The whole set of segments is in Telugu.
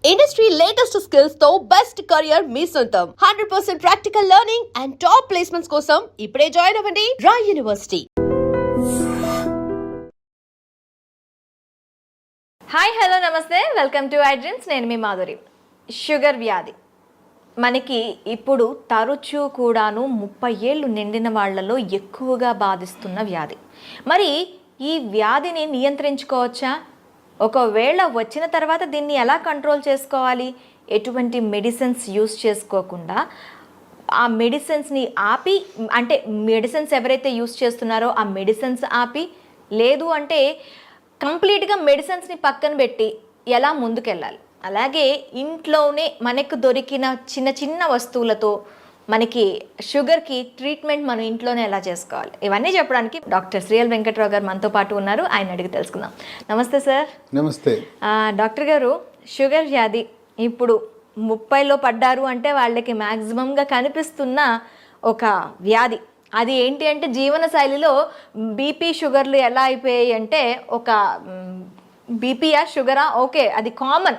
ఇండస్ట్రీ లేటెస్ట్ స్కిల్స్ తో బెస్ట్ కెరియర్ మీ సొంతం 100% practical learning and top placements కోసం ఇప్పుడే జాయిన్ అవ్వండి రాయ్ యూనివర్సిటీ. హాయ్ హలో నమస్తే, వెల్కమ్ టు ఐడ్రీమ్స్. నేను మీ మాధురి. షుగర్ వ్యాధి మనకి ఇప్పుడు తరచూ కూడాను 30 ఏళ్ళు నిండిన వాళ్ళలో ఎక్కువగా బాధిస్తున్న వ్యాధి. మరి ఈ వ్యాధిని నియంత్రించుకోవచ్చా? ఒకవేళ వచ్చిన తర్వాత దీన్ని ఎలా కంట్రోల్ చేసుకోవాలి? ఎటువంటి మెడిసిన్స్ యూస్ చేసుకోకుండా ఆ మెడిసిన్స్ని ఆపి, అంటే మెడిసిన్స్ ఎవరైతే యూస్ చేస్తున్నారో ఆ మెడిసిన్స్ ఆపి, లేదు అంటే కంప్లీట్గా మెడిసిన్స్ని పక్కన పెట్టి ఎలా ముందుకెళ్ళాలి? అలాగే ఇంట్లోనే మనకు దొరికిన చిన్న చిన్న వస్తువులతో మనకి షుగర్కి ట్రీట్మెంట్ మనం ఇంట్లోనే ఎలా చేసుకోవాలి, ఇవన్నీ చెప్పడానికి డాక్టర్ శ్రీఎల్ వెంకట్రావు గారు మనతో పాటు ఉన్నారు. ఆయన అడిగి తెలుసుకుందాం. నమస్తే సార్. నమస్తే డాక్టర్ గారు, షుగర్ వ్యాధి ఇప్పుడు 30లో పడ్డారు అంటే వాళ్ళకి మ్యాక్సిమంగా కనిపిస్తున్న ఒక వ్యాధి. అది ఏంటి అంటే జీవన శైలిలో బీపీ షుగర్లు ఎలా అయిపోయాయి అంటే, ఒక బీపీయా షుగరా ఓకే అది కామన్,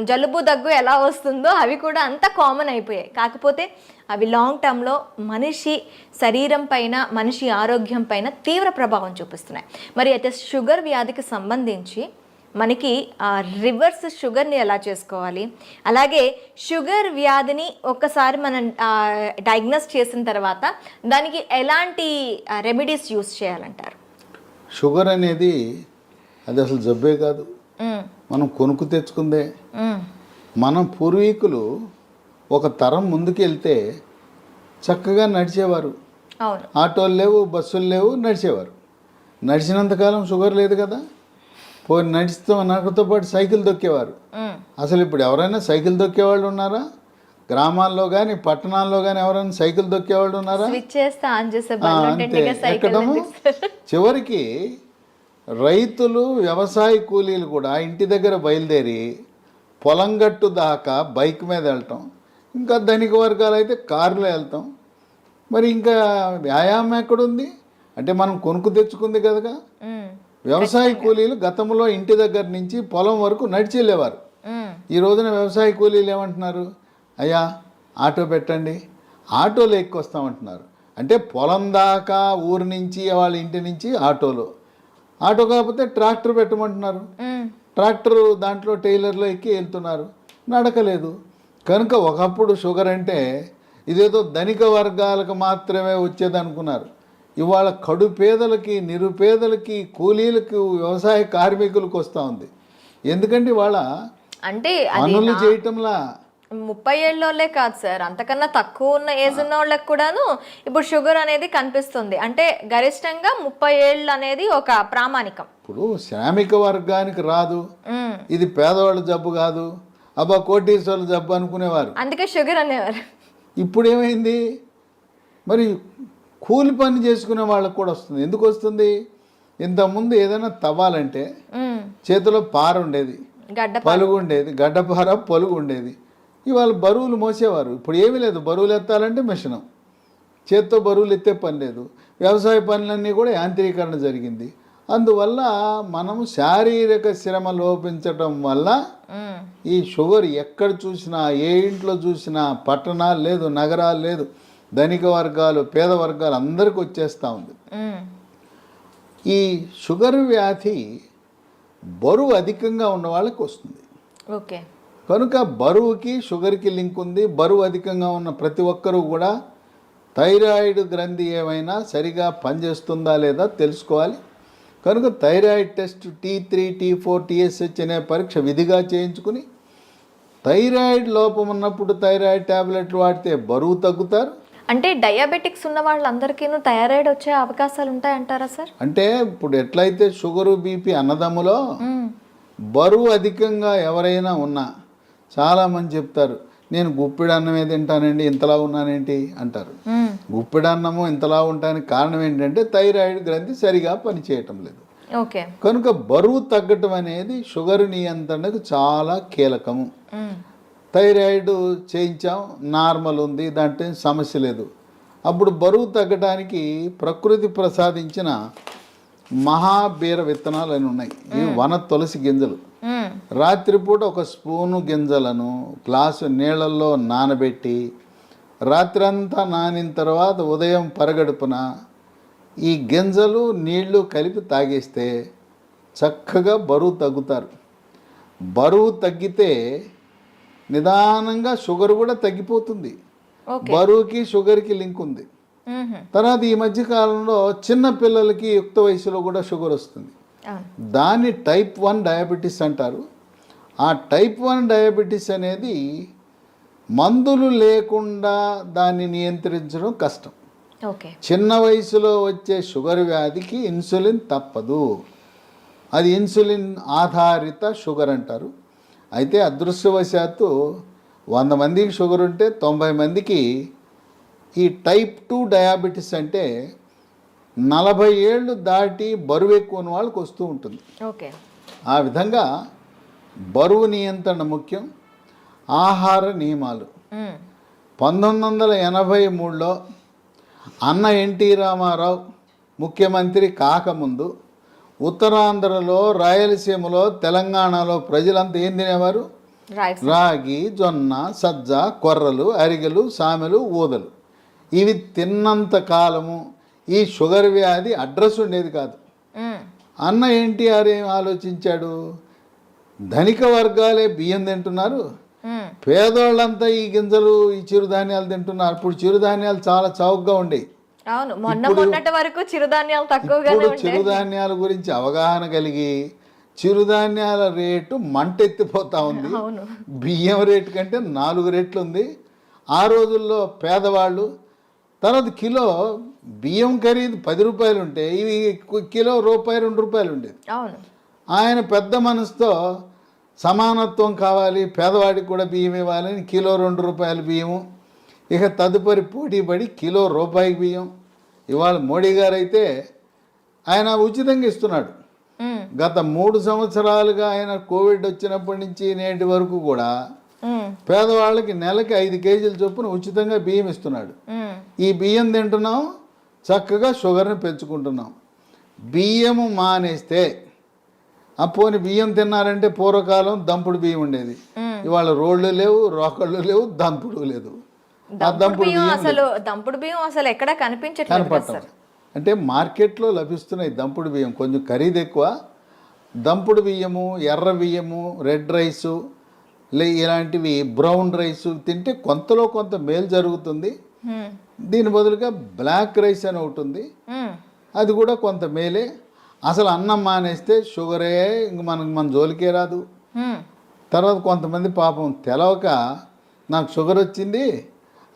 జలుబు దగ్గు ఎలా వస్తుందో అవి కూడా అంత కామన్ అయిపోయాయి. కాకపోతే అవి లాంగ్ టర్మ్లో మనిషి శరీరం పైన, మనిషి ఆరోగ్యం పైన తీవ్ర ప్రభావం చూపిస్తున్నాయి. మరి అయితే షుగర్ వ్యాధికి సంబంధించి మనకి రివర్స్ షుగర్ని ఎలా చేసుకోవాలి, అలాగే షుగర్ వ్యాధిని ఒక్కసారి మనం డయాగ్నోస్ చేసిన తర్వాత దానికి ఎలాంటి రెమెడీస్ యూస్ చేయాలంటారు? షుగర్ అనేది అది అసలు జబ్బే కాదు, మనం కొనుక్కు తెచ్చుకుందే. మన పూర్వీకులు ఒక తరం ముందుకెళ్తే చక్కగా నడిచేవారు. ఆటోలు లేవు, బస్సులు లేవు, నడిచేవారు. నడిచినంతకాలం షుగర్ లేదు కదా. పోయి నడుతో పాటు సైకిల్ దొక్కేవారు. అసలు ఇప్పుడు ఎవరైనా సైకిల్ దొక్కేవాళ్ళు ఉన్నారా? గ్రామాల్లో కానీ పట్టణాల్లో కానీ ఎవరైనా సైకిల్ దొక్కేవాళ్ళు ఉన్నారా? అంతే ఎక్కడము. చివరికి రైతులు, వ్యవసాయ కూలీలు కూడా ఇంటి దగ్గర బయలుదేరి పొలం గట్టు దాకా బైక్ మీద వెళ్ళటం, ఇంకా ధనిక వర్గాలు అయితే కారులో వెళ్తాం. మరి ఇంకా వ్యాయామం ఎక్కడుంది అంటే మనం కొనుక్కు తెచ్చుకుంది కదా. వ్యవసాయ కూలీలు గతంలో ఇంటి దగ్గర నుంచి పొలం వరకు నడిచి వెళ్ళేవారు. ఈ రోజున వ్యవసాయ కూలీలు ఏమంటున్నారు? అయ్యా ఆటో పెట్టండి, ఆటోలో ఎక్కొస్తామంటున్నారు. అంటే పొలం దాకా ఊరి నుంచి వాళ్ళ ఇంటి నుంచి ఆటోలో, ఆటో కాకపోతే ట్రాక్టర్ పెట్టమంటున్నారు. ట్రాక్టర్ దాంట్లో టైలర్లో ఎక్కి వెళ్తున్నారు, నడకలేదు. కనుక ఒకప్పుడు షుగర్ అంటే ఇదేదో ధనిక వర్గాలకు మాత్రమే వచ్చేది అనుకున్నారు. ఇవాళ కడు పేదలకి, నిరుపేదలకి, కూలీలకు, వ్యవసాయ కార్మికులకు వస్తూ ఉంది. ఎందుకంటే ఇవాళ అంటే పనులు చేయటంలా 30 ఏళ్ళోళ్ళే కాదు సార్, అంతకన్నా తక్కువ ఉన్న ఏజ్ ఉన్న వాళ్ళకి కూడాను ఇప్పుడు షుగర్ అనేది కనిపిస్తుంది. అంటే గరిష్టంగా 30 ఏళ్ళు అనేది ఒక ప్రామాణికం. ఇప్పుడు శ్రామిక వర్గానికి రాదు, ఇది పేదవాళ్ళ జబ్బు కాదు, అబ్బా కోటీశ్వర్ల జబ్బు అనుకునేవారు, అందుకే షుగర్ అనేవారు. ఇప్పుడు ఏమైంది? మరి కూలి పని చేసుకునే వాళ్ళకు కూడా వస్తుంది. ఎందుకు వస్తుంది? ఇంతకుముందు ఏదైనా తవ్వాలంటే చేతిలో పార ఉండేది, పలుగు ఉండేది, గడ్డపార పలుగు ఉండేది. ఇవాళ బరువులు మోసేవారు. ఇప్పుడు ఏమీ లేదు, బరువులు ఎత్తాలంటే మిషను, చేత్తో బరువులు ఎత్తే పని లేదు. వ్యవసాయ పనులన్నీ కూడా యాంత్రీకరణ జరిగింది. అందువల్ల మనము శారీరక శ్రమ లోపించటం వల్ల ఈ షుగర్ ఎక్కడ చూసినా, ఏ ఇంట్లో చూసినా, పట్టణాలు లేదు, నగరాలు లేదు, ధనిక వర్గాలు, పేద వర్గాలు అందరికీ వచ్చేస్తూ ఉంది. ఈ షుగర్ వ్యాధి బరువు అధికంగా ఉన్న వాళ్ళకి వస్తుంది. ఓకే. కనుక బరువుకి షుగర్కి లింక్ ఉంది. బరువు అధికంగా ఉన్న ప్రతి ఒక్కరూ కూడా థైరాయిడ్ గ్రంథి ఏమైనా సరిగా పనిచేస్తుందా లేదా తెలుసుకోవాలి. కనుక thyroid test T3, T4, TSH అనే పరీక్ష విధిగా చేయించుకుని, థైరాయిడ్ లోపం ఉన్నప్పుడు థైరాయిడ్ ట్యాబ్లెట్లు వాడితే బరువు తగ్గుతారు. అంటే డయాబెటిక్స్ ఉన్న వాళ్ళందరికీ థైరాయిడ్ వచ్చే అవకాశాలు ఉంటాయంటారా సార్? అంటే ఇప్పుడు ఎట్లయితే షుగరు, బీపీ అన్నదమ్ములో బరువు అధికంగా ఎవరైనా ఉన్నా చాలామంది చెప్తారు, నేను గుప్పిడి అన్నమే తింటానండి, ఇంతలా ఉన్నానేంటి అంటారు. గుప్పిడి అన్నము ఇంతలా ఉండడానికి కారణం ఏంటంటే థైరాయిడ్ గ్రంథి సరిగా పనిచేయటం లేదు. కనుక బరువు తగ్గటం అనేది షుగర్ నియంత్రణకు చాలా కీలకము. థైరాయిడ్ చేయించాం, నార్మల్ ఉంది, దాంట్లో సమస్య లేదు. అప్పుడు బరువు తగ్గడానికి ప్రకృతి ప్రసాదించిన మహాబీర విత్తనాలు అని ఉన్నాయి. ఈ వన తులసి గింజలు రాత్రిపూట ఒక స్పూను గింజలను గ్లాసు నీళ్ళల్లో నానబెట్టి రాత్రంతా నానిన తర్వాత ఉదయం పరగడుపున ఈ గింజలు నీళ్లు కలిపి తాగేస్తే చక్కగా బరువు తగ్గుతారు. బరువు తగ్గితే నిదానంగా షుగర్ కూడా తగ్గిపోతుంది. బరువుకి షుగర్కి లింక్ ఉంది. తర్వాత ఈ మధ్య కాలంలో చిన్న పిల్లలకి యుక్త వయసులో కూడా షుగర్ వస్తుంది. దాన్ని టైప్ 1 డయాబెటీస్ అంటారు. ఆ టైప్ 1 డయాబెటీస్ అనేది మందులు లేకుండా దాన్ని నియంత్రించడం కష్టం. చిన్న వయసులో వచ్చే షుగర్ వ్యాధికి ఇన్సులిన్ తప్పదు. అది ఇన్సులిన్ ఆధారిత షుగర్ అంటారు. అయితే అదృష్టవశాత్తు 100 మందికి షుగర్ ఉంటే 90 మందికి ఈ టైప్ 2 డయాబెటీస్ అంటే 40 ఏళ్ళు దాటి బరువు ఎక్కువ ఉన్న వాళ్ళకి వస్తూ ఉంటుంది. ఆ విధంగా బరువు నియంత్రణ ముఖ్యం. ఆహార నియమాలు 1983లో అన్న ఎన్టీ రామారావు ముఖ్యమంత్రి కాకముందు ఉత్తరాంధ్రలో, రాయలసీమలో, తెలంగాణలో ప్రజలంతా ఏం తినేవారు? రాగి, జొన్న, సజ్జ, కొర్రలు, అరిగెలు, సామెలు, ఊదలు. ఇవి తిన్నంత కాలము ఈ షుగర్ వ్యాధి అడ్రస్ ఉండేది కాదు. అన్న ఎన్టీఆర్ ఏం ఆలోచించాడు? ధనిక వర్గాలే బియ్యం తింటున్నారు, పేదోళ్ళంతా ఈ గింజలు, ఈ చిరుధాన్యాలు తింటున్నారు. అప్పుడు చిరుధాన్యాలు చాలా చౌకగా ఉండేవి. చిరుధాన్యాల గురించి అవగాహన కలిగి చిరుధాన్యాల రేటు మంటెత్తిపోతా ఉంది. బియ్యం రేటు కంటే 4 రెట్లు ఉంది. ఆ రోజుల్లో పేదవాళ్ళు తర్వాత కిలో బియ్యం ఖరీదు 10 రూపాయలు ఉంటే ఇవి కిలో రూపాయి 2 రూపాయలు ఉండేది. ఆయన పెద్ద మనసుతో సమానత్వం కావాలి, పేదవాడికి కూడా బియ్యం ఇవ్వాలని కిలో 2 రూపాయల బియ్యము. ఇక తదుపరి పోటీ పడి కిలో రూపాయికి బియ్యం. ఇవాళ మోడీ గారు అయితే ఆయన ఉచితంగా ఇస్తున్నాడు. గత 3 సంవత్సరాలుగా ఆయన కోవిడ్ వచ్చినప్పటి నుంచి నేటి వరకు కూడా పేదవాళ్ళకి నెలకి 5 కేజీల చొప్పున ఉచితంగా బియ్యం ఇస్తున్నాడు. ఈ బియ్యం తింటున్నాం, చక్కగా షుగర్ని పెంచుకుంటున్నాం. బియ్యము మానేస్తే పోని బియ్యం తిన్నారంటే పూర్వకాలం దంపుడు బియ్యం ఉండేది. ఇవాళ రోళ్ళు లేవు, రోకళ్ళు లేవు, దంపుడు లేదు. దంపుడు బియ్యం అసలు ఎక్కడ కనపడటం అంటే మార్కెట్లో లభిస్తున్నాయి దంపుడు బియ్యం, కొంచెం ఖరీదు ఎక్కువ. దంపుడు బియ్యము, ఎర్ర బియ్యము, రెడ్ రైసు ఇలాంటివి బ్రౌన్ రైసు తింటే కొంతలో కొంత మేలు జరుగుతుంది. దీని బదులుగా బ్లాక్ రైస్ అని ఒకటి ఉంది, అది కూడా కొంత మేలే. అసలు అన్నం మానేస్తే షుగరే ఇంక మన జోలికే రాదు. తర్వాత కొంతమంది పాపం తెలవక నాకు షుగర్ వచ్చింది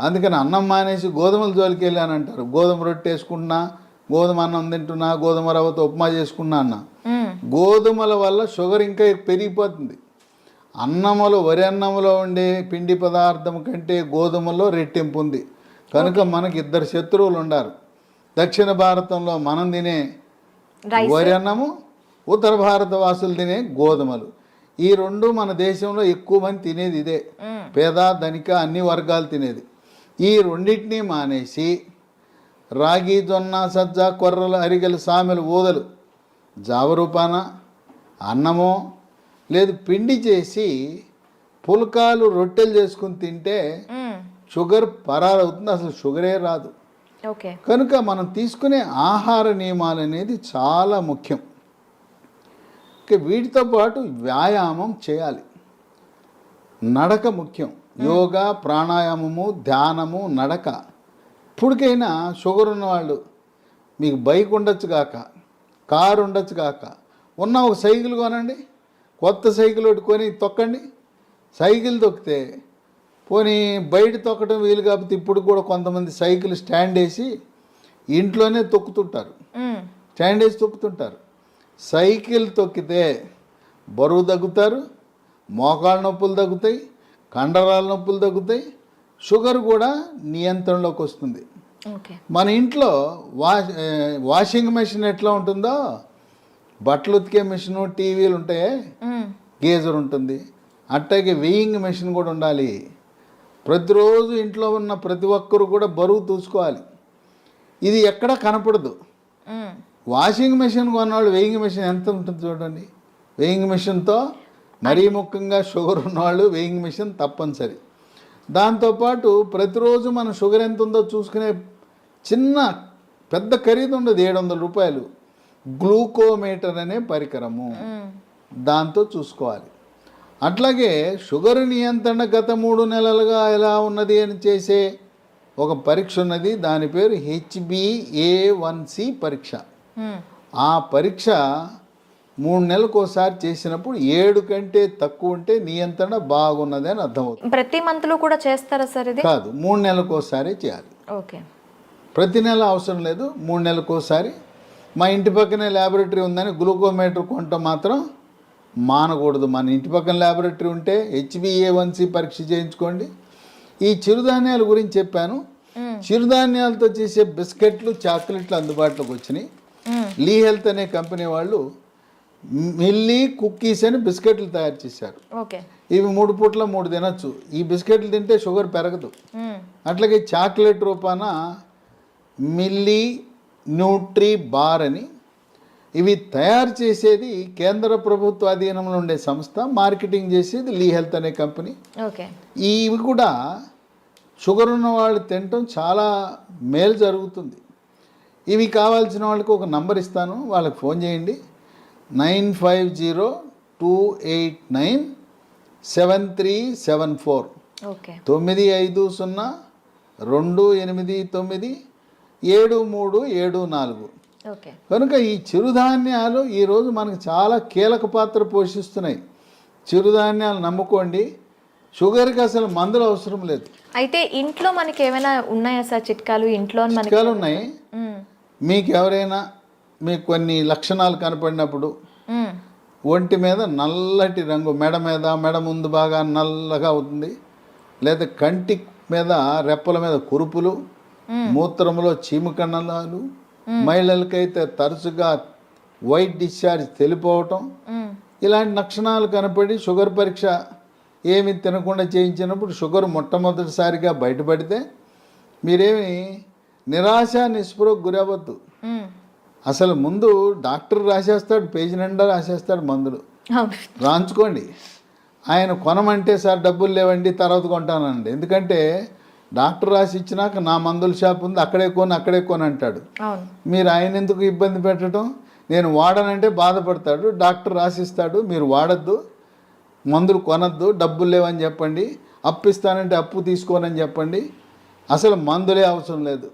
అందుకని అన్నం మానేసి గోధుమల జోలికి వెళ్ళానంటారు. గోధుమ రొట్టె వేసుకుంటున్నా, గోధుమ అన్నం తింటున్నా, గోధుమ రవ్వతో ఉప్మా చేసుకున్నా అన్న. గోధుమల వల్ల షుగర్ ఇంకా పెరిగిపోతుంది. అన్నములో, వరి అన్నములో ఉండే పిండి పదార్థం కంటే గోధుమలో రెట్టింపు ఉంది. కనుక మనకి 2 శత్రువులు ఉండారు. దక్షిణ భారతంలో మనం తినే వరి అన్నము, ఉత్తర భారత వాసులు తినే గోధుమలు. ఈ 2 మన దేశంలో ఎక్కువ మంది తినేది ఇదే. పేద, ధనిక అన్ని వర్గాలు తినేది. ఈ రెండింటినీ మానేసి రాగి, జొన్న, సజ్జ, కొర్రలు, అరిగెలు, సామెలు, ఊదలు జావరూపాన అన్నమో లేదు పిండి చేసి పుల్కాలు, రొట్టెలు చేసుకుని తింటే షుగర్ పరారవుతుంది, అసలు షుగరే రాదు. కనుక మనం తీసుకునే ఆహార నియమాలు అనేది చాలా ముఖ్యం. వీటితో పాటు వ్యాయామం చేయాలి. నడక ముఖ్యం. యోగా, ప్రాణాయామము, ధ్యానము, నడక. ఇప్పటికైనా షుగర్ ఉన్నవాళ్ళు మీకు బైక్ ఉండొచ్చు కాక, కారు ఉండొచ్చు కాక, ఉన్న ఒక సైకిల్ కొనండి. కొత్త సైకిల్ ఒకటి కొని తొక్కండి. సైకిల్ తొక్కితే పోనీ బయట తొక్కడం వీలు కాకపోతే ఇప్పుడు కూడా కొంతమంది సైకిల్ స్టాండ్ వేసి ఇంట్లోనే తొక్కుతుంటారు. స్టాండ్ వేసి తొక్కుతుంటారు. సైకిల్ తొక్కితే బరువు తగ్గుతారు, మోకాళ్ళ నొప్పులు తగ్గుతాయి, కండరాల నొప్పులు తగ్గుతాయి, షుగర్ కూడా నియంత్రణలోకి వస్తుంది. మన ఇంట్లో వాషింగ్ మెషిన్ ఎట్లా ఉంటుందో, బట్టలు ఉతికే మెషిన్, టీవీలు ఉంటాయి, గేజర్ ఉంటుంది, అట్టాగే వెయింగ్ మెషిన్ కూడా ఉండాలి. ప్రతిరోజు ఇంట్లో ఉన్న ప్రతి ఒక్కరు కూడా బరువు చూసుకోవాలి. ఇది ఎక్కడా కనపడదు. వాషింగ్ మెషిన్ కొన్నవాళ్ళు వెయింగ్ మెషిన్ ఎంత ఉంటుంది చూడండి. వెయింగ్ మెషిన్తో మరీ ముఖ్యంగా షుగర్ ఉన్నవాళ్ళు వెయింగ్ మిషన్ తప్పనిసరి. దాంతోపాటు ప్రతిరోజు మన షుగర్ ఎంత ఉందో చూసుకునే చిన్న పెద్ద ఖరీదు ఉండదు, 700 రూపాయలు గ్లూకోమీటర్ అనే పరికరము, దాంతో చూసుకోవాలి. అట్లాగే షుగర్ నియంత్రణ గత 3 నెలలుగా ఎలా ఉన్నది అని చేసే ఒక పరీక్ష ఉన్నది, దాని పేరు HbA1c పరీక్ష. ఆ పరీక్ష 3 నెలలకు ఒకసారి చేసినప్పుడు 7 కంటే తక్కువ ఉంటే నియంత్రణ బాగున్నది అని అర్థమవుతుంది. ప్రతి మంత్లో కూడా చేస్తారా సార్ ఇది? కాదు, 3 నెలలకు ఒకసారి చేయాలి. ఓకే, ప్రతి నెల అవసరం లేదు, 3 నెలలకు ఒకసారి. మా ఇంటి పక్కనే ల్యాబొరేటరీ ఉందని గ్లూకోమీటర్ కొనటం మాత్రం మానకూడదు. మన ఇంటి పక్కన ల్యాబొరేటరీ ఉంటే HbA1c పరీక్ష చేయించుకోండి. ఈ చిరుధాన్యాల గురించి చెప్పాను. చిరుధాన్యాలతో చేసే బిస్కెట్లు, చాక్లెట్లు అందుబాటులోకి వచ్చినాయి. లీ హెల్త్ అనే కంపెనీ వాళ్ళు మిల్లీ కుక్కీస్ అని బిస్కెట్లు తయారు చేశారు. ఓకే, ఇవి 3 పూట్ల 3 తినచ్చు. ఈ బిస్కెట్లు తింటే షుగర్ పెరగదు. అట్లాగే చాక్లెట్ రూపాన మిల్లీ న్యూట్రీ బార్ అని, ఇవి తయారు చేసేది కేంద్ర ప్రభుత్వ అధీనంలో ఉండే సంస్థ, మార్కెటింగ్ చేసేది లీ హెల్త్ అనే కంపెనీ. ఓకే, ఇవి కూడా షుగర్ ఉన్న వాళ్ళు తినటం చాలా మేలు జరుగుతుంది. ఇవి కావాల్సిన వాళ్ళకి ఒక నంబర్ ఇస్తాను, వాళ్ళకి ఫోన్ చేయండి. 9502897374. ఓకే, 9502897374. ఓకే. కనుక ఈ చిరుధాన్యాలు ఈరోజు మనకు చాలా కీలక పాత్ర పోషిస్తున్నాయి. చిరుధాన్యాలు నమ్ముకోండి, షుగర్కి అసలు మందులు అవసరం లేదు. అయితే ఇంట్లో మనకి ఏమైనా ఉన్నాయా సార్ చిట్కాలు? ఇంట్లో చిట్కాలు ఉన్నాయి. మీకు ఎవరైనా మీకు కొన్ని లక్షణాలు కనపడినప్పుడు ఒంటి మీద నల్లటి రంగు, మెడ ముందు బాగా నల్లగా అవుతుంది, లేదా కంటి మీద రెప్పల మీద కురుపులు, మూత్రంలో చీమకణాలు, మహిళలకైతే తరచుగా వైట్ డిశ్చార్జ్ తెలిపోవటం, ఇలాంటి లక్షణాలు కనపడి షుగర్ పరీక్ష ఏమి తినకుండా చేయించినప్పుడు షుగర్ మొట్టమొదటిసారిగా బయటపడితే మీరేమి నిరాశ నిస్పృహకు గురవద్దు. అసలు ముందు డాక్టర్ రాసేస్తాడు, పేజీ నిండా రాసేస్తాడు మందులు, రాంచుకోండి. ఆయన కొనమంటే సార్ డబ్బులు లేవండి తర్వాత కొంటానండి, ఎందుకంటే డాక్టర్ రాసి ఇచ్చినాక నా మందుల షాప్ ఉంది అక్కడే కొని అంటాడు. మీరు ఆయన ఎందుకు ఇబ్బంది పెట్టడం? నేను వాడనంటే బాధపడతాడు, డాక్టర్ రాసిస్తాడు, మీరు వాడద్దు, మందులు కొనద్దు, డబ్బులు లేవని చెప్పండి, అప్పు ఇస్తానంటే అప్పు తీసుకోనని చెప్పండి. అసలు మందులే అవసరం లేదు.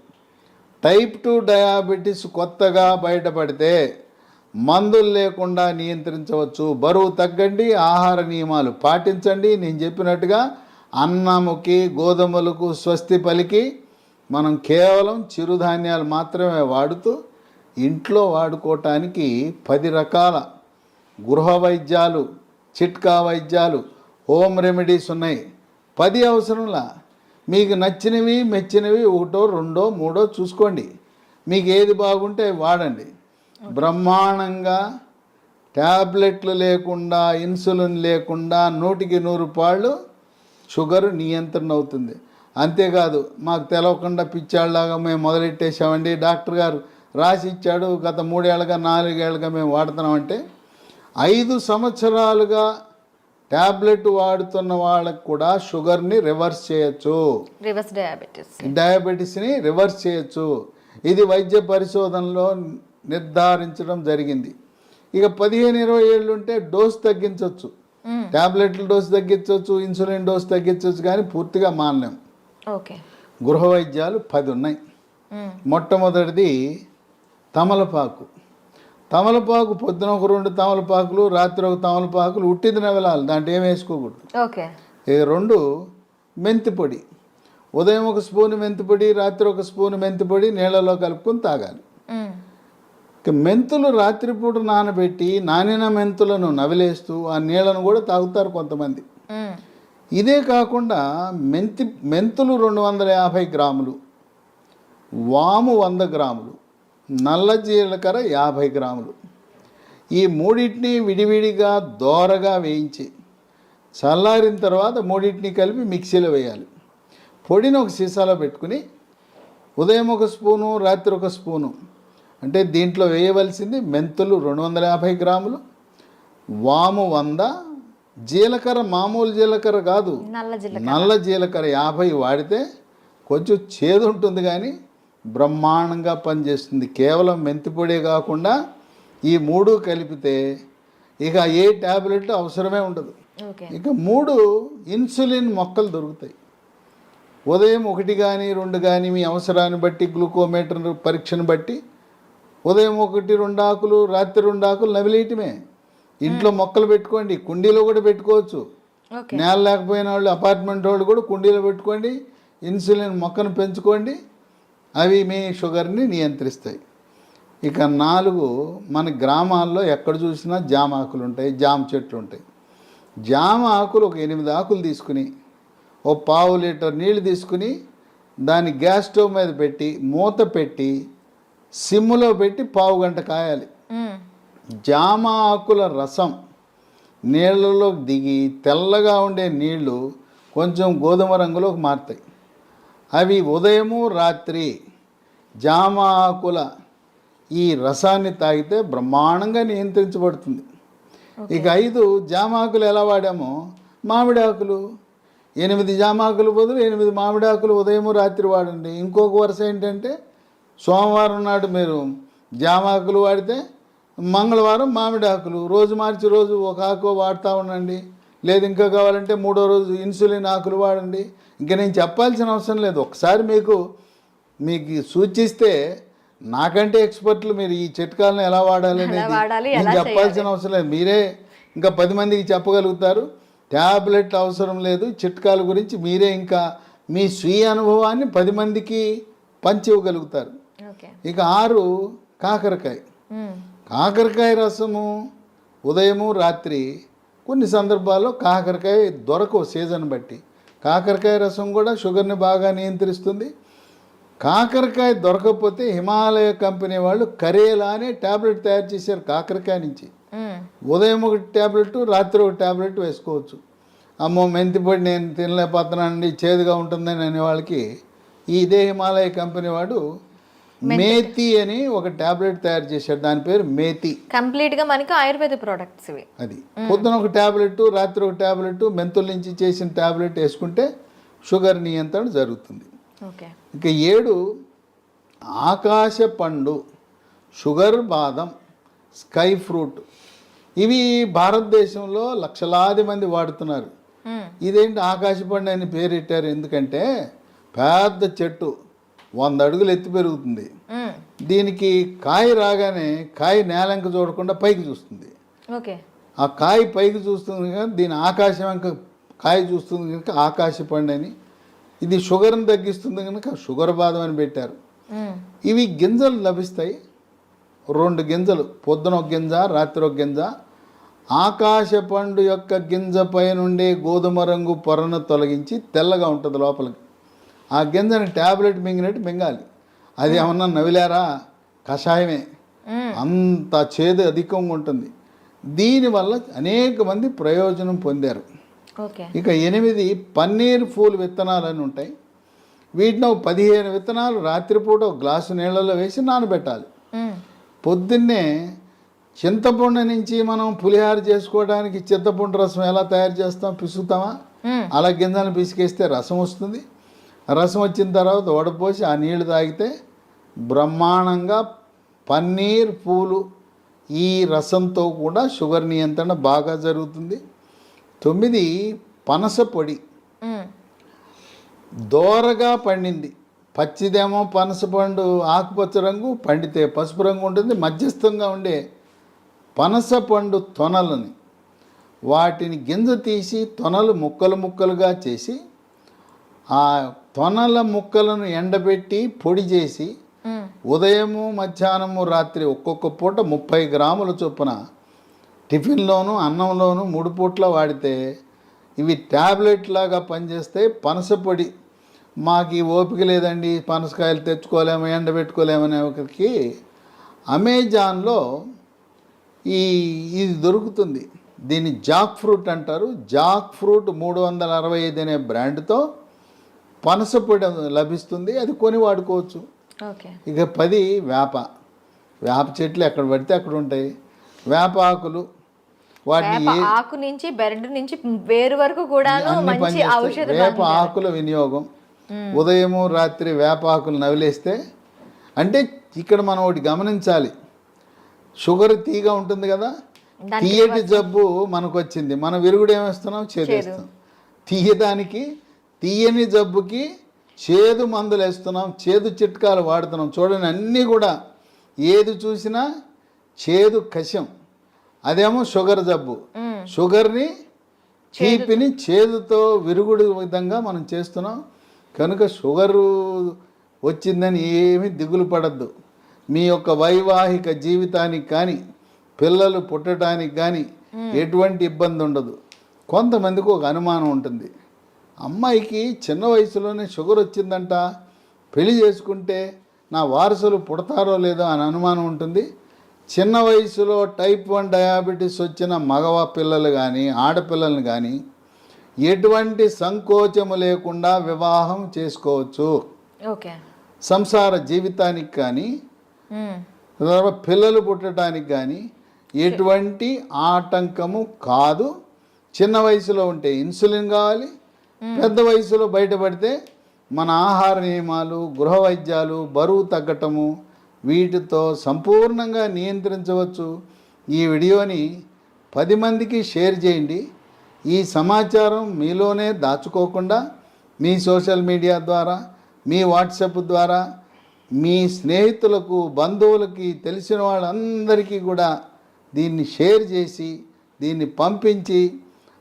టైప్ 2 డయాబెటీస్ కొత్తగా బయటపడితే మందులు లేకుండా నియంత్రించవచ్చు. బరువు తగ్గండి, ఆహార నియమాలు పాటించండి. నేను చెప్పినట్టుగా అన్నముకి గోధుమలకు స్వస్తి పలికి మనం కేవలం చిరుధాన్యాలు మాత్రమే వాడుతూ ఇంట్లో వాడుకోవటానికి 10 రకాల గృహ వైద్యాలు, చిట్కా వైద్యాలు, హోమ్ రెమెడీస్ ఉన్నాయి. 10 అవసరంలా. మీకు నచ్చినవి మెచ్చినవి 1, 2, 3 చూసుకోండి. మీకు ఏది బాగుంటే వాడండి. బ్రహ్మాండంగా ట్యాబ్లెట్లు లేకుండా, ఇన్సులిన్ లేకుండా 100కి 100 పాళ్ళు షుగర్ నియంత్రణ అవుతుంది. అంతేకాదు మాకు తెలవకుండా పిచ్చాళ్ళలాగా మేము మొదలెట్టేసామండి, డాక్టర్ గారు రాసి ఇచ్చాడు, గత 3 ఏళ్ళుగా 4 ఏళ్ళుగా మేము వాడుతున్నామంటే 5 సంవత్సరాలుగా ట్యాబ్లెట్ వాడుతున్న వాళ్ళకు కూడా షుగర్ని రివర్స్ చేయొచ్చు, డయాబెటీస్ని రివర్స్ చేయొచ్చు. ఇది వైద్య పరిశోధనలో నిర్ధారించడం జరిగింది. ఇక 15-20 ఏళ్ళు ఉంటే డోస్ తగ్గించవచ్చు, ట్యాబ్లెట్ల డోస్ తగ్గించవచ్చు, ఇన్సులిన్ డోస్ తగ్గించవచ్చు, కానీ పూర్తిగా మానలేం. గృహ వైద్యాలు 10 ఉన్నాయి. మొట్టమొదటిది తమలపాకు. పొద్దున ఒక 2 తమలపాకులు, రాత్రి ఒక తమలపాకులు ఉట్టిది నవలాలి, దాంట్లో ఏం వేసుకోకూడదు. ఇక 2 మెంతిపొడి. ఉదయం 1 స్పూను మెంతిపొడి, రాత్రి 1 స్పూను మెంతిపొడి నీళ్ళలో కలుపుకొని తాగాలి. ఇక మెంతులు రాత్రిపూట నానబెట్టి నానిన మెంతులను నవిలేస్తూ ఆ నీళ్ళను కూడా తాగుతారు కొంతమంది. ఇదే కాకుండా మెంతులు 250 గ్రాములు, వాము 100 గ్రాములు, నల్ల జీలకర్ర 50 గ్రాములు. ఈ మూడింటిని విడివిడిగా దోరగా వేయించి చల్లారిన తర్వాత మూడింటిని కలిపి మిక్సీలో వేయాలి. పొడిని ఒక సీసాలో పెట్టుకుని ఉదయం 1 స్పూను, రాత్రి 1 స్పూను, అంటే దీంట్లో వేయవలసింది మెంతులు 250 గ్రాములు, వాము 100, జీలకర్ర మామూలు జీలకర్ర కాదు, నల్ల జీలకర్ర 50 వాడితే కొంచెం చేదు ఉంటుంది కానీ బ్రహ్మాండంగా పనిచేస్తుంది. కేవలం మెంతిపొడే కాకుండా ఈ 3 కలిపితే ఇక ఏ ట్యాబ్లెట్ అవసరమే ఉండదు. ఇక 3 ఇన్సులిన్ మొక్కలు దొరుకుతాయి. ఉదయం 1 కానీ 2 కానీ మీ అవసరాన్ని బట్టి గ్లూకోమీటర్ పరీక్షను బట్టి ఉదయం 1-2 ఆకులు, రాత్రి 2 ఆకులు నవిలేయటమే. ఇంట్లో మొక్కలు పెట్టుకోండి, కుండీలో కూడా పెట్టుకోవచ్చు. నేల లేకపోయిన వాళ్ళు, అపార్ట్మెంట్ వాళ్ళు కూడా కుండీలో పెట్టుకోండి, ఇన్సులిన్ మొక్కను పెంచుకోండి, అవి మీ షుగర్ని నియంత్రిస్తాయి. ఇక 4 మన గ్రామాల్లో ఎక్కడ చూసినా జామ ఆకులు ఉంటాయి, జామ చెట్లు ఉంటాయి. జామ ఆకులు ఒక 8 ఆకులు తీసుకుని ఓ 1/2 లీటర్ నీళ్ళు తీసుకుని దాన్ని గ్యాస్ స్టవ్ మీద పెట్టి మూత పెట్టి సిమ్లో పెట్టి 1/2 గంట కాయాలి. జామ ఆకుల రసం నీళ్ళలో దిగి తెల్లగా ఉండే నీళ్లు కొంచెం గోధుమ రంగులోకి మారుతాయి. అవి ఉదయము రాత్రి జామ ఆకుల ఈ రసాన్ని తాగితే బ్రహ్మాండంగా నియంత్రించబడుతుంది. ఇక 5 జామ ఆకులు ఎలా వాడామో మామిడి ఆకులు 8 జామ ఆకులు బదులు 8 మామిడి ఆకులు ఉదయము రాత్రి వాడండి. ఇంకొక వరుస ఏంటంటే సోమవారం నాడు మీరు జామ ఆకులు వాడితే మంగళవారం మామిడి ఆకులు, రోజు మార్చి రోజు ఒక ఆకు వాడుతూ ఉండండి. లేదు ఇంకా కావాలంటే 3వ రోజు ఇన్సులిన్ ఆకులు వాడండి. ఇంకా నేను చెప్పాల్సిన అవసరం లేదు. ఒకసారి మీకు సూచిస్తే నాకంటే ఎక్స్పర్ట్లు మీరు ఈ చిట్కాలను ఎలా వాడాలి అనేది నేను చెప్పాల్సిన అవసరం లేదు. మీరే ఇంకా 10 మందికి చెప్పగలుగుతారు. ట్యాబ్లెట్ అవసరం లేదు. చిట్కాల గురించి మీరే ఇంకా మీ స్వీయ అనుభవాన్ని 10 మందికి పంచి ఇవ్వగలుగుతారు. ఇక 6 కాకరకాయ. కాకరకాయ రసము ఉదయము రాత్రి కొన్ని సందర్భాల్లో కాకరకాయ దొరకవు సీజన్ బట్టి. కాకరకాయ రసం కూడా షుగర్ని బాగా నియంత్రిస్తుంది. కాకరకాయ దొరకకపోతే హిమాలయ కంపెనీ వాళ్ళు కరేలా అనే ట్యాబ్లెట్ తయారు చేశారు కాకరకాయ నుంచి. ఉదయం 1 ట్యాబ్లెట్, రాత్రి 1 ట్యాబ్లెట్ వేసుకోవచ్చు. అమ్మో మెంతిపొడి నేను తినలేకపోతున్నానండి, చేదుగా ఉంటుందని అనే వాళ్ళకి ఇదే హిమాలయ కంపెనీ వాడు మేతి అని ఒక ట్యాబ్లెట్ తయారు చేశాడు. దాని పేరు మేతి. కంప్లీట్గా మనకి ఆయుర్వేద ప్రోడక్ట్స్ ఇవి. అది పొద్దున 1 ట్యాబ్లెట్, రాత్రి 1 ట్యాబ్లెట్, మెంతుల నుంచి చేసిన ట్యాబ్లెట్ వేసుకుంటే షుగర్ నియంత్రణ జరుగుతుంది. ఇక 7 ఆకాశ పండు, షుగర్ బాదం, స్కై ఫ్రూట్. ఇవి భారతదేశంలో లక్షలాది మంది వాడుతున్నారు. ఇదేంటి ఆకాశ పండు అని పేరెట్టారు ఎందుకంటే పెద్ద చెట్టు 100 అడుగులు ఎత్తి పెరుగుతుంది. దీనికి కాయ రాగానే కాయ నేలంక చూడకుండా పైకి చూస్తుంది. ఆ కాయ పైకి చూస్తుంది కనుక దీని ఆకాశం అంక కాయ చూస్తుంది కనుక ఆకాశ పండు అని. ఇది షుగర్ని తగ్గిస్తుంది కనుక షుగర్ బాదం అని పెట్టారు. ఇవి గింజలు లభిస్తాయి. 2 గింజలు, పొద్దున 1 గింజ, రాత్రి 1 గింజ. ఆకాశ పండు యొక్క గింజ పై నుండి గోధుమ రంగు పొరను తొలగించి తెల్లగా ఉంటుంది లోపలికి. ఆ గింజని ట్యాబ్లెట్ మింగినట్టు మింగాలి. అది ఏమన్నా నవిలారా, కషాయమే, అంత చేదు అధికంగా ఉంటుంది. దీనివల్ల అనేక మంది ప్రయోజనం పొందారు. ఇక 8 పన్నీర్ పూలు విత్తనాలు అని ఉంటాయి. వీటిని 15 విత్తనాలు రాత్రిపూట 1 గ్లాసు నీళ్ళలో వేసి నానబెట్టాలి. పొద్దున్నే చింతపండు నుంచి మనం పులిహార చేసుకోవడానికి చింతపండు రసం ఎలా తయారు చేస్తాం, పిసుకుతామా, అలా గింజలను పిసికేస్తే రసం వస్తుంది. రసం వచ్చిన తర్వాత వడపోసి ఆ నీళ్లు తాగితే బ్రహ్మాండంగా పన్నీర్ పూలు ఈ రసంతో కూడా షుగర్ నియంత్రణ బాగా జరుగుతుంది. 9 పనస పొడి. దోరగా పండింది, పచ్చిదేమో పనస పండు ఆకుపచ్చ రంగు, పండితే పసుపు రంగు ఉంటుంది. మధ్యస్థంగా ఉండే పనస పండు తొనలని వాటిని గింజ తీసి తొనలు ముక్కలు ముక్కలుగా చేసి ఆ తొనల ముక్కలను ఎండబెట్టి పొడి చేసి ఉదయము మధ్యాహ్నము రాత్రి ఒక్కొక్క పూట 30 గ్రాముల చొప్పున టిఫిన్లోను అన్నంలోను 3 పూట్ల వాడితే ఇవి ట్యాబ్లెట్ లాగా పనిచేస్తాయి. పనస పొడి మాకు ఓపిక లేదండి, పనసకాయలు తెచ్చుకోలేము, ఎండబెట్టుకోలేమనే ఒకరికి అమెజాన్లో ఇది దొరుకుతుంది. దీన్ని జాక్ ఫ్రూట్ అంటారు. జాక్ ఫ్రూట్ 365 అనే బ్రాండ్తో పనస పొడి లభిస్తుంది. అది కొని వాడుకోవచ్చు. ఇక 10 వేప చెట్లు ఎక్కడ పడితే అక్కడ ఉంటాయి. వేప ఆకులు వాటిని వేప ఆకు నుంచి బెరడు నుంచి వేరు వరకు కూడాను అన్ని మంచి పనిచేస్తాయి. ఔషధ వేప ఆకుల వినియోగం, ఉదయము రాత్రి వేప ఆకులు నవిలేస్తే, అంటే ఇక్కడ మనం ఒకటి గమనించాలి, షుగర్ తీగ ఉంటుంది కదా, తీయటి జబ్బు మనకు వచ్చింది, మనం విరుగుడు ఏమేస్తున్నాం, చేదేస్తాం. తీయడానికి తీయని జబ్బుకి చేదు మందులు వేస్తున్నాం, చేదు చిట్కాలు వాడుతున్నాం. చూడండి, అన్నీ కూడా ఏది చూసినా చేదు కషం. అదేమో షుగర్ జబ్బు, షుగర్ని తీపిని చేదుతో విరుగుడు విధంగా మనం చేస్తున్నాం. కనుక షుగరు వచ్చిందని ఏమీ దిగులు పడద్దు. మీ యొక్క వైవాహిక జీవితానికి కానీ పిల్లలు పుట్టడానికి కానీ ఎటువంటి ఇబ్బంది ఉండదు. కొంతమందికి ఒక అనుమానం ఉంటుంది, అమ్మాయికి చిన్న వయసులోనే షుగర్ వచ్చిందంట, పెళ్లి చేసుకుంటే నా వారసులు పుడతారో లేదో అని అనుమానం ఉంటుంది. చిన్న వయసులో టైప్ 1 డయాబెటీస్ వచ్చిన మగవ పిల్లలు కానీ ఆడపిల్లలు కానీ ఎటువంటి సంకోచము లేకుండా వివాహం చేసుకోవచ్చు. ఓకే, సంసార జీవితానికి కానీ పిల్లలు పుట్టడానికి కానీ ఎటువంటి ఆటంకము కాదు. చిన్న వయసులో ఉంటే ఇన్సులిన్ కావాలి, పెద్ద వయసులో బయటపడితే మన ఆహార నియమాలు, గృహ వైద్యాలు, బరువు తగ్గటము, వీటితో సంపూర్ణంగా నియంత్రించవచ్చు. ఈ వీడియోని 10 మందికి షేర్ చేయండి. ఈ సమాచారం మీలోనే దాచుకోకుండా మీ సోషల్ మీడియా ద్వారా, మీ వాట్సాప్ ద్వారా, మీ స్నేహితులకు, బంధువులకి, తెలిసిన వాళ్ళందరికీ కూడా దీన్ని షేర్ చేసి దీన్ని పంపించి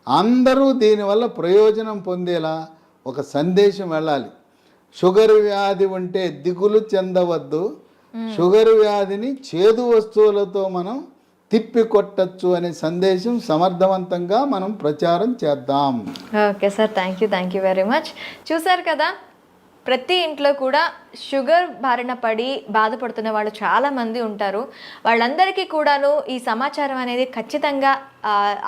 అందరూ దీనివల్ల ప్రయోజనం పొందేలా ఒక సందేశం వెళ్ళాలి. షుగర్ వ్యాధి ఉంటే దిగులు చెందవద్దు, షుగర్ వ్యాధిని చేదు వస్తువులతో మనం తిప్పికొట్టచ్చు అనే సందేశం సమర్థవంతంగా మనం ప్రచారం చేద్దాం. Okay sir, thank you very much. చూసారు కదా, ప్రతి ఇంట్లో కూడా షుగర్ బారిన పడి బాధపడుతున్న వాళ్ళు చాలామంది ఉంటారు. వాళ్ళందరికీ కూడాను ఈ సమాచారం అనేది ఖచ్చితంగా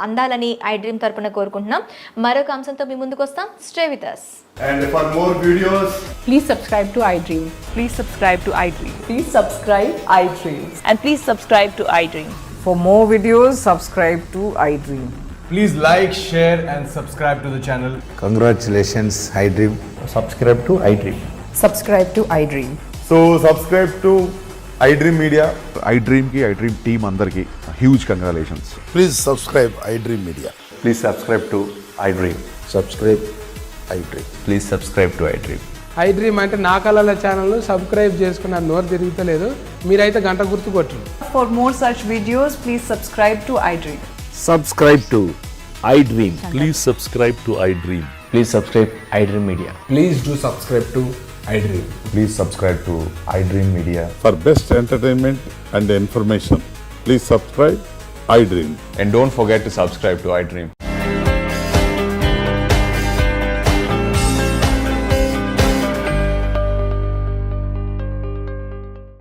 అందాలని ఐ డ్రీమ్ తరపున కోరుకుంటున్నాం. మరొక అంశంతో మీ ముందుకు వస్తాం. Stay with us. And for more videos, Please subscribe to iDream. Please subscribe to iDream. Please subscribe iDream. And please subscribe to iDream. For more videos, subscribe to iDream. please like, share and subscribe to the channel. Congratulations, iDream. Subscribe to iDream. Subscribe to iDream. So subscribe to iDream Media. iDream ki iDream team అందరికి huge congratulations. Please subscribe iDream Media. Please subscribe to iDream. Subscribe iDream. Please subscribe to iDream. iDream అంటే నా కళల ఛానల్ సబ్స్క్రైబ్ చేసుకున్న నోరు తిరుగుతలేదు, మీరైతే గంట గుర్తు కొట్టండి. For more such videos, please subscribe to iDream. Subscribe to iDream. Please subscribe to iDream. Please subscribe iDream Media. Please do subscribe to iDream. Please subscribe to iDream Media. For best entertainment and information, please subscribe iDream. And don't forget to subscribe to iDream.